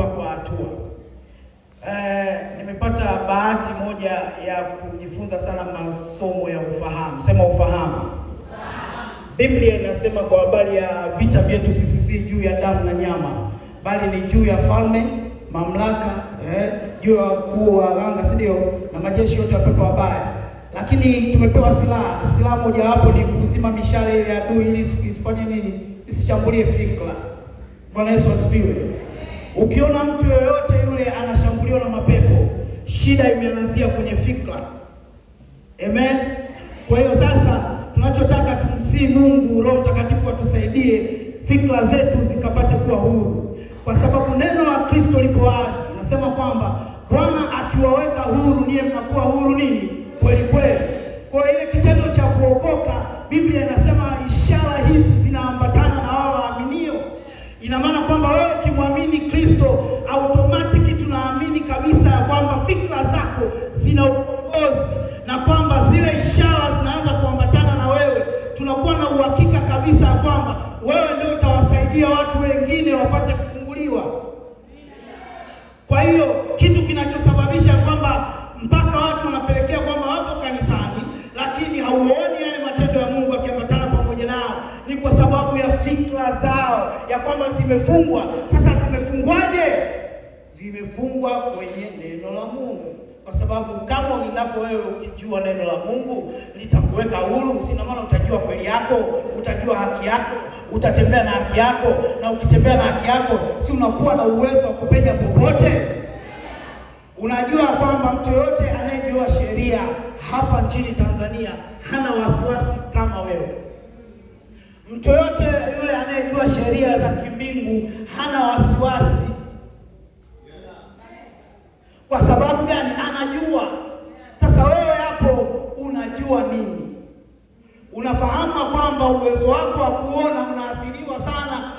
hatua kwa hatua. Nimepata bahati moja ya kujifunza sana masomo ya ufahamu. Sema ufahamu. Biblia inasema kwa habari ya vita vyetu sisi si juu ya damu na nyama, bali ni juu ya falme, mamlaka, juu ya wakuu wa anga, si ndio? Na majeshi yote ya pepo wabaya. Lakini tumepewa silaha. Silaha moja wapo ni kuzima mishale ile ya adui ili isifanye nini? Isichambulie fikra. Bwana Yesu asifiwe. Ukiona mtu yoyote yule anashambuliwa na mapepo, shida imeanzia kwenye fikra. Amen. Kwa hiyo sasa tunachotaka tumsii Mungu Roho Mtakatifu atusaidie fikra zetu zikapate kuwa huru. Kwa sababu neno la Kristo lipo wazi. Nasema kwamba Bwana akiwaweka huru niye mnakuwa huru nini? Kweli kweli. Kwa ile kitendo cha kuokoka, Biblia inasema ishara hizi zinaambatana na wao waaminio. Ina maana kwamba wewe ukimwamini Kristo, automatic tunaamini kabisa ya kwamba fikra zako zina uongozi na kwamba zile ishara zinaanza kuambatana na wewe. Tunakuwa na uhakika kabisa ya kwamba wewe ndio utawasaidia watu wengine wapate kufunguliwa. Kwa hiyo kitu kinachosababisha kwamba mpaka watu wanapelekea kwamba wapo kanisani lakini hauoni yale matendo ya Mungu yakiambatana pamoja nao, ni kwa sababu ya fikra zao ya kwamba zimefungwa. Sasa zimefungwaje? Zimefungwa kwenye neno la Mungu. Kwa sababu kama unapo wewe ukijua neno la Mungu litakuweka huru, usina maana utajua kweli yako, utajua haki yako, utatembea na haki yako, na ukitembea na haki yako si unakuwa na uwezo wa kupenya popote. Unajua kwamba mtu yote anayejua sheria hapa nchini Tanzania hana wasiwasi kama wewe. Mtu yote yule anayejua sheria za kimbingu hana wasiwasi. Kwa sababu gani? Anajua. Sasa wewe hapo unajua nini? Unafahamu kwamba uwezo wako wa kuona unaathiriwa sana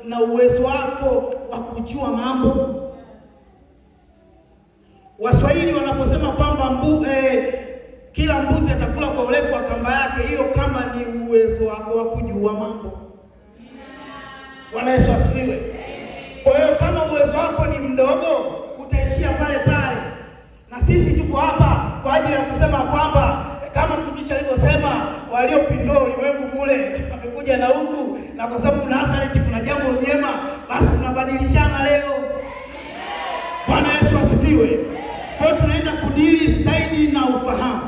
na uwezo wako wa kujua mambo. Waswahili wanaposema kwamba kila mbuzi atakula kwa urefu wa kamba yake, hiyo kamba ni uwezo wako wa kujua mambo. Bwana Yesu asifiwe. Kwa hiyo kama uwezo wako ni mdogo, utaishia pale pale. Na sisi tuko hapa kwa ajili ya kusema kwamba kama mtumishi alivyosema, waliopindua ulimwengu kule wamekuja na huku, na kwa sababu Nazareti kuna jambo jema, basi tunabadilishana leo. Bwana Yesu asifiwe. Kwa hiyo tunaenda kudili zaidi na ufahamu,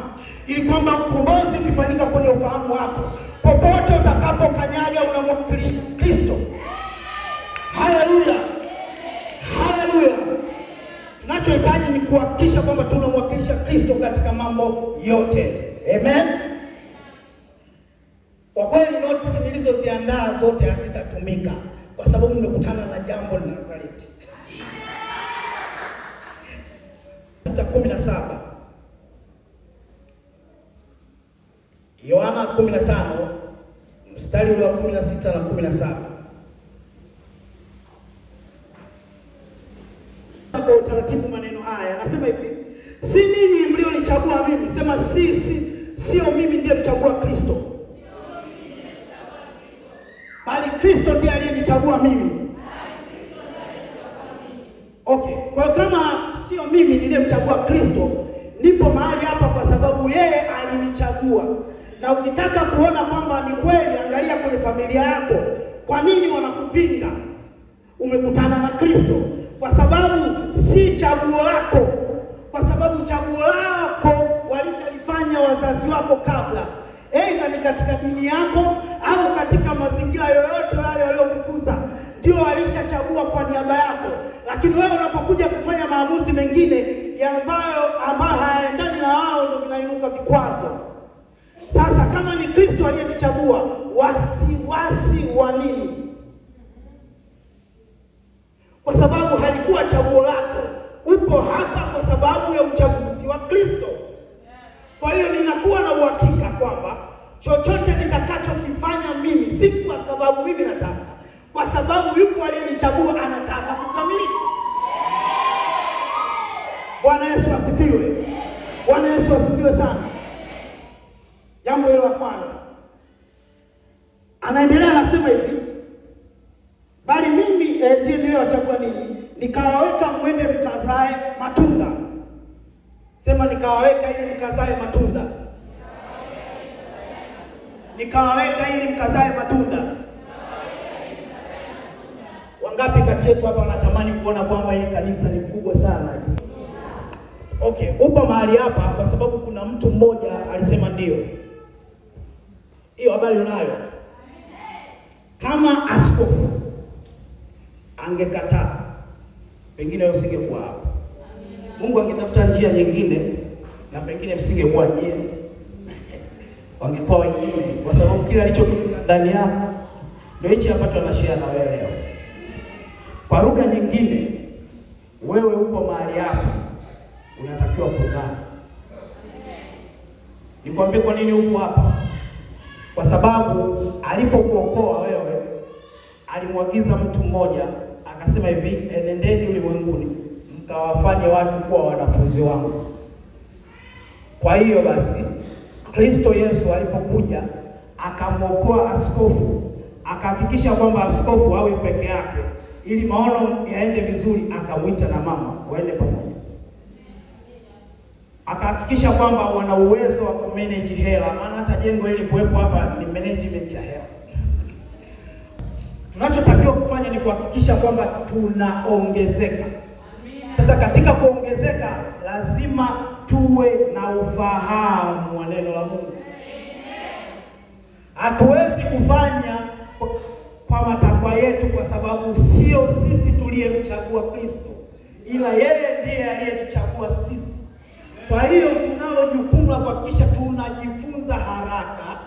ili kwamba ukombozi ukifanyika kwenye ufahamu wako, popote utakapokanyaga unamwakilisha Kristo. Haleluya. Haleluya. Tunachohitaji ni kuhakikisha kwamba tunamwakilisha Kristo katika mambo yote. Amen. Kwa kweli notisi nilizoziandaa zote hazitatumika kwa sababu nimekutana na jambo la Nazareti. 17 Yohana 15 mstari ule wa 16 na 17. Kwa utaratibu maneno haya anasema hivi: si ninyi mlionichagua mimi. Sema sio mimi ndiye mchagua Kristo, bali Kristo ndiye aliyenichagua mimi. Okay, kwa hiyo kama sio mimi niliyemchagua Kristo, nipo mahali hapa kwa sababu yeye alinichagua. Na ukitaka kuona kwamba ni kweli, angalia kwenye familia yako. Kwa nini wanakupinga? Umekutana na Kristo. Kwa sababu si chaguo lako, kwa sababu chaguo lako walishalifanya wazazi wako kabla. Aidha ni katika dini yako au katika mazingira yoyote wale waliokukuza, ndio walishachagua kwa niaba yako. Lakini wewe unapokuja kufanya maamuzi mengine ambayo hayaendani na wao, ndio vinainuka vikwazo. Sasa kama ni Kristo aliyetuchagua, wasiwasi wa nini? Kwa sababu halikuwa chaguo lako. Upo hapa kwa sababu ya uchaguzi wa Kristo. Kwa hiyo ninakuwa na uhakika kwamba chochote nitakachokifanya mimi si kwa sababu mimi nataka, kwa sababu yuko aliyenichagua anataka kukamilisha. Bwana Yesu asifiwe. Bwana Yesu asifiwe sana. Jambo hilo la kwanza. Anaendelea anasema hivi: bali mimi ndiye niliyowachagua ninyi nikawaweka mwende mkazae matunda. Sema nikawaweka ili mkazae matunda. Nikawaweka ili mkazae matunda. Wangapi kati yetu hapa wanatamani kuona kwamba ile kanisa ni kubwa sana? Okay, upo mahali hapa kwa sababu kuna mtu mmoja alisema ndio. Hiyo habari unayo? Kama askofu angekataa, pengine usingekuwa hapa. Mungu angetafuta njia nyingine na pengine msingekuwa nyie. Wangekuwa wengine, kwa sababu kile alichokiweka ndani yako ndio hichi ambacho anashare na wewe leo. Kwa lugha nyingine, wewe uko mahali hapa unatakiwa kuzaa. Nikwambie kwa nini uko hapa? Kwa sababu alipokuokoa wewe, alimwagiza mtu mmoja akasema hivi, enendeni ulimwenguni mkawafanye watu kuwa wanafunzi wangu. Kwa hiyo basi Kristo Yesu alipokuja akamwokoa askofu, akahakikisha kwamba askofu hawi peke yake, ili maono yaende vizuri, akamwita na mama waende pamoja. Akahakikisha kwamba wana uwezo wa kumanage hela, maana hata jengo hili kuwepo hapa ni management ya hela. Tunachotakiwa kufanya ni kuhakikisha kwamba tunaongezeka. Sasa katika kuongezeka lazima tuwe na ufahamu wa neno la Mungu. Hatuwezi kufanya kwa matakwa yetu, kwa sababu sio sisi tuliyemchagua Kristo, ila yeye ndiye aliyetuchagua sisi. Kwa hiyo tunalo jukumu la kuhakikisha tunajifunza haraka,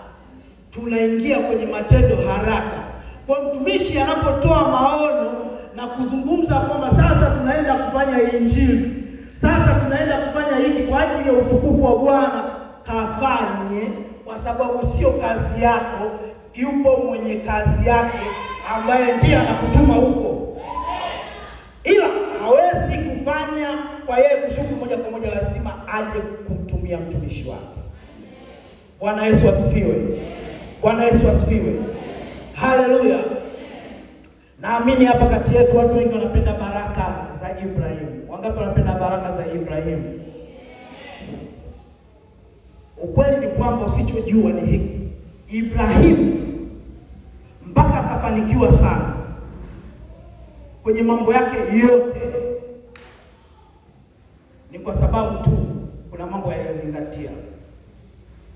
tunaingia kwenye matendo haraka. Kwa mtumishi anapotoa maono na kuzungumza kwamba sasa tunaenda kufanya injili, sasa tunaenda kufanya hiki kwa ajili ya utukufu wa Bwana, kafanye, kwa sababu sio kazi yako, yupo mwenye kazi yake ambaye ndiye anakutuma huko. Ila hawezi kufanya kwa yeye kushuku moja kwa moja, lazima aje kumtumia mtumishi wake. Bwana Yesu asifiwe. Bwana Yesu asifiwe. Haleluya. Naamini hapa kati yetu watu wengi wanapenda baraka za Ibrahimu. Wangapi wanapenda baraka za Ibrahimu? Ukweli ni kwamba usichojua ni hiki. Ibrahimu mpaka akafanikiwa sana kwenye mambo yake yote, ni kwa sababu tu kuna mambo yaliyozingatia.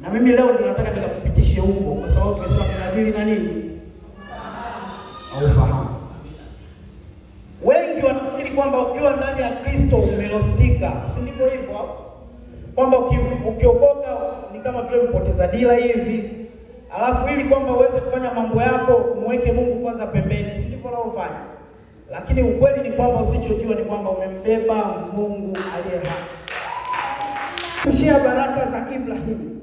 Na mimi leo ndio nataka nikakupitishe huko, kwa sababu tumesema tunadili na nini? Ufahamu. Wengi wanafikiri kwamba ukiwa ndani ya Kristo umelostika. Si ndivyo hivyo? Kwamba ukiokoka ni kama vile mpoteza dira hivi. Alafu ili kwamba uweze kufanya mambo yako umweke Mungu kwanza pembeni. Si ndivyo unaofanya? Lakini ukweli ni kwamba usichojua ni kwamba umembeba Mungu aliye hai. Kushia baraka za Ibrahimu,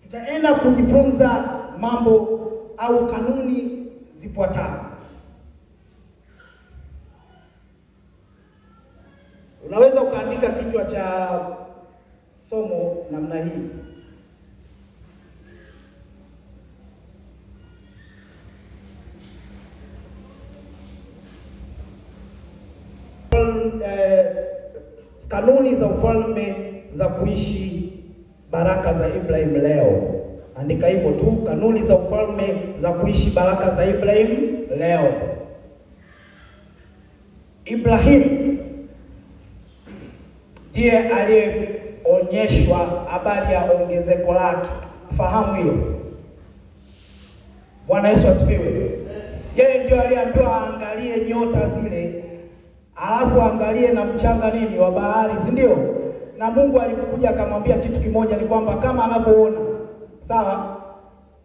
tutaenda kujifunza mambo au kanuni zifuatazo. Unaweza ukaandika kichwa cha somo namna hii. Kanuni za ufalme za kuishi baraka za Ibrahim leo. Andika hivyo tu, kanuni za ufalme za kuishi baraka za Ibrahim leo. Ibrahim ndiye aliyeonyeshwa habari ya ongezeko lake. Fahamu hilo. Bwana Yesu asifiwe. Yeye ndio aliambiwa aangalie nyota zile, alafu angalie na mchanga nini wa bahari, si ndio? Na Mungu alikuja akamwambia kitu kimoja, ni kwamba kama anavyoona, sawa,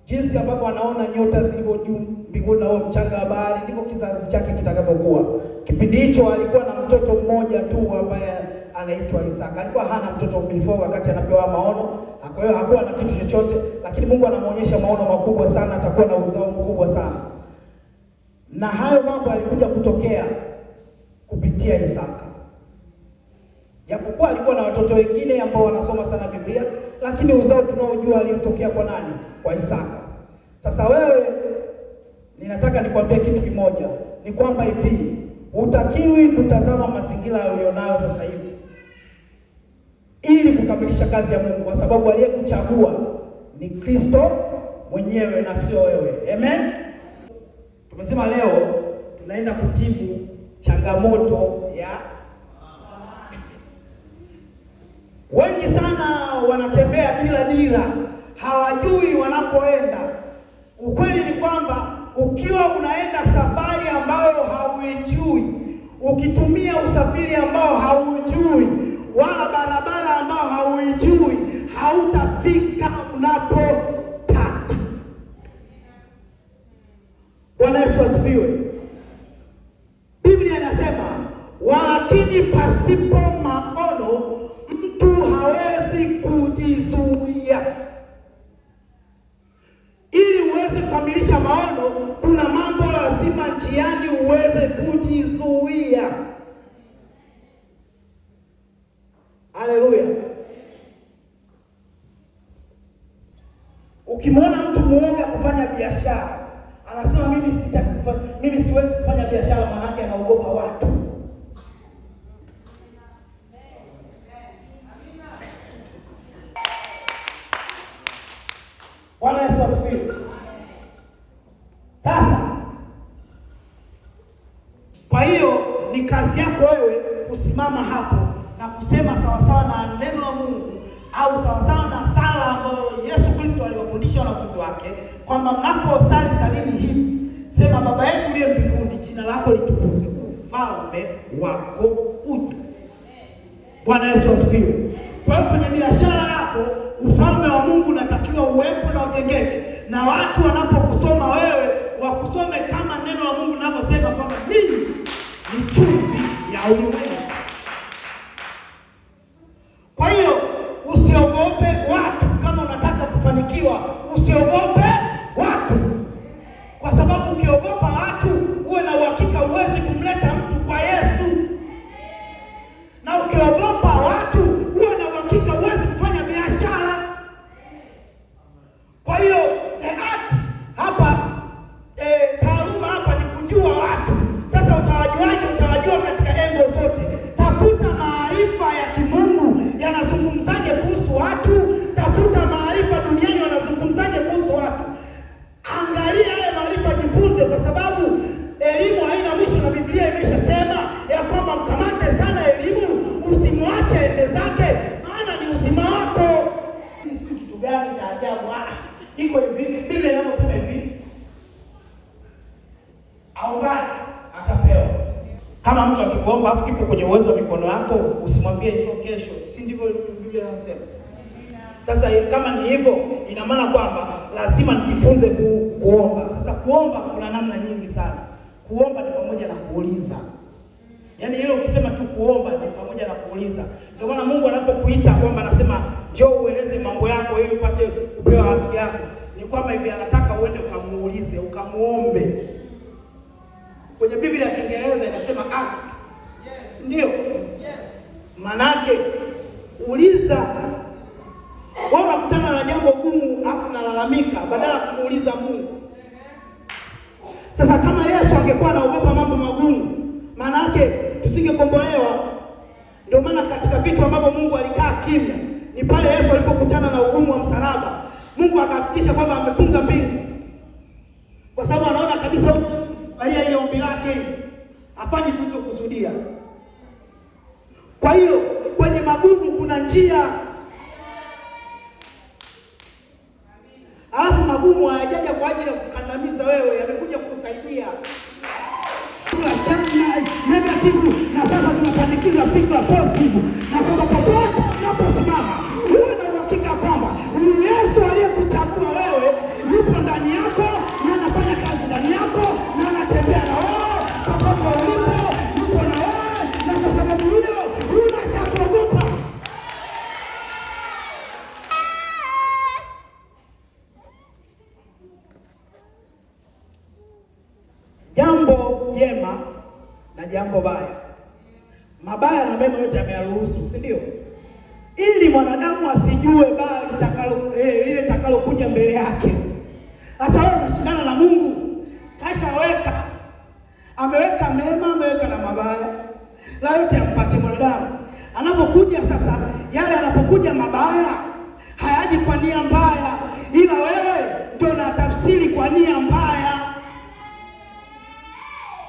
jinsi ambavyo anaona nyota zilivyo juu mbinguni na mchanga wa bahari, ndivyo kizazi chake kitakavyokuwa. Kipindi hicho alikuwa na mtoto mmoja tu ambaye anaitwa Isaka. Alikuwa hana mtoto before wakati anapewa maono. Kwa hiyo hakuwa na kitu chochote, lakini Mungu anamuonyesha maono makubwa sana, atakuwa na uzao mkubwa sana. Na hayo mambo alikuja kutokea kupitia Isaka. Japokuwa alikuwa na watoto wengine ambao wanasoma sana Biblia, lakini uzao tunaojua alitokea kwa nani? Kwa Isaka. Sasa wewe, ninataka nikwambie kitu kimoja, ni kwamba hivi Hutakiwi kutazama mazingira ulionayo sasa hivi ili kukamilisha kazi ya Mungu, kwa sababu aliyekuchagua ni Kristo mwenyewe na sio wewe. Amen. Tumesema leo tunaenda kutibu changamoto ya wengi sana wanatembea bila dira, hawajui wanapoenda. Ukweli ni kwamba ukiwa unaenda safari ambayo hauijui, ukitumia usafiri ambao hauijui, wala barabara ambao hauijui, hautafika unapotaka. Bwana Yesu asifiwe. Biblia inasema, walakini pasipo maono mtu hawezi kujizuia. Ili uweze kukamilisha maono, kuna mambo lazima njiani uweze kujizuia. Haleluya. Ukimwona mtu muoga kufanya biashara, anasema mimi siwezi kufanya biashara, maana yake anaogopa watu. Bwana Yesu asifiwe. Sasa kwa hiyo ni kazi yako wewe kusimama hapo na kusema sawasawa na neno la Mungu, au sawasawa na sala ambayo Yesu Kristo aliwafundisha wanafunzi wake, kwamba mnaposali salini hivi, sema: Baba yetu uliye mbinguni, jina lako litukuzwe, ufalme wako uje. Bwana Yesu asifiwe. Kwa hiyo kwenye biashara yako ufalme wa Mungu unatakiwa uwepo na ujengeke, na watu wanapokusoma wewe wakusome kama neno la Mungu linavyosema kwamba mimi ni chumvi ya ulimwengu. Kwa hiyo usiogope watu. Kama unataka kufanikiwa, usiogope watu, kwa sababu ukiogopa watu, uwe na uhakika huwezi kumleta mtu kwa Yesu. Na ukiogopa watu, uwe na uhakika huwezi kufanya biashara. Kwa hiyo taaluma hapa ni kujua watu. Sasa utawajuaje? Utawajua katika engo zote. Tafuta maarifa ya kimungu yanazungumzaje kuhusu watu. Tafuta maarifa duniani wanazungumzaje kuhusu watu. Angalia haya maarifa, jifunze, kwa sababu elimu haina mwisho, na Biblia imeshasema ya kwamba mkamate sana elimu, usimwache ende zake, maana ni uzima wako. Ni kitu gani cha ajabu? Iko hivi, Biblia inasema hivi: aombaye atapewa. Kama mtu akikuomba afu kipo kwenye uwezo wa mikono yako, usimwambie njoo kesho. Si ndivyo Biblia inasema? Sasa kama ni hivyo, ina maana kwamba lazima nijifunze kuomba. Sasa kuomba kuna namna nyingi sana. Kuomba ni pamoja na kuuliza. Yaani hilo ukisema tu kuomba ni pamoja na kuuliza. Ndio maana Mungu anapokuita kwamba anasema njoo ueleze mambo yako ili upate kupewa haki yako, ni kwamba hivi anataka uende ukamuulize, ukamuombe. Kwenye Biblia ya Kiingereza inasema ask. Yes. Ndio? Yes. Manake uliza. Wewe unakutana na jambo gumu afu unalalamika badala ya kumuuliza Mungu. Sasa kama Yesu angekuwa anaogopa mambo magumu, maana yake tusingekombolewa. Ndio maana katika vitu ambavyo Mungu alikaa kimya ni pale Yesu alipokutana na ugumu wa msalaba. Mungu akahakikisha kwamba amefunga mbingu, kwa sababu anaona kabisa alia ile ombi lake afanye tulichokusudia. Kwa hiyo kwenye magumu kuna njia. Alafu magumu hayajaja kwa ajili ya kukandamiza wewe, yamekuja kukusaidia. Chanya negative, na sasa tunapandikiza fikra positive, na kwamba popote unaposimama uwe na uhakika kwamba Yesu aliyekuchagua wewe yupo ndani yako na anafanya kazi ndani yako na anatembea na wewe popote ulipo, yupo na wewe, na kwa sababu hiyo huna cha kuogopa. Jambo jema na jambo baya, mabaya na mema yote ameyaruhusu, si ndio? Ili mwanadamu asijue bali lile takalokuja mbele yake. Sasa wewe unashindana na Mungu, kashaweka ameweka mema, ameweka na mabaya, la yote ampate mwanadamu. Anapokuja sasa, yale anapokuja mabaya hayaji kwa nia mbaya, ila wewe ndio unatafsiri kwa nia mbaya.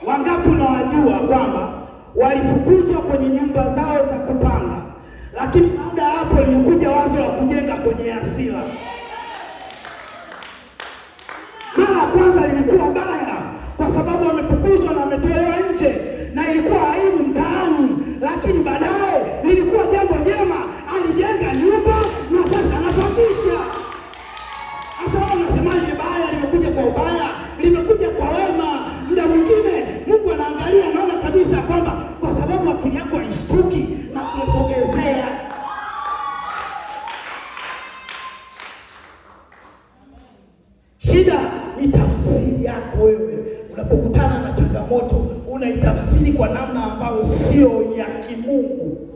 Wangapi unawajua kwamba walifukuzwa kwenye nyumba zao za kupanga, lakini baada ya hapo lilikuja wazo la kujenga kwenye hasira. Mara ya kwanza lilikuwa baya kwa sababu wamefukuzwa na wametolewa nje na ilikuwa aibu mtaani, lakini baadaye lilikuwa jambo jema. Alijenga nyumba na sasa anapangisha. Sasa wao unasemaje? Baya limekuja kwa ubaya, limekuja kwa wema. Muda mwingine Mungu anaangalia, anaona kabisa kwamba kwa sababu akili yako haishtuki na kusogezea. Shida ni tafsiri yako wewe. Unapokutana na changamoto unaitafsiri kwa namna ambayo sio ya kimungu.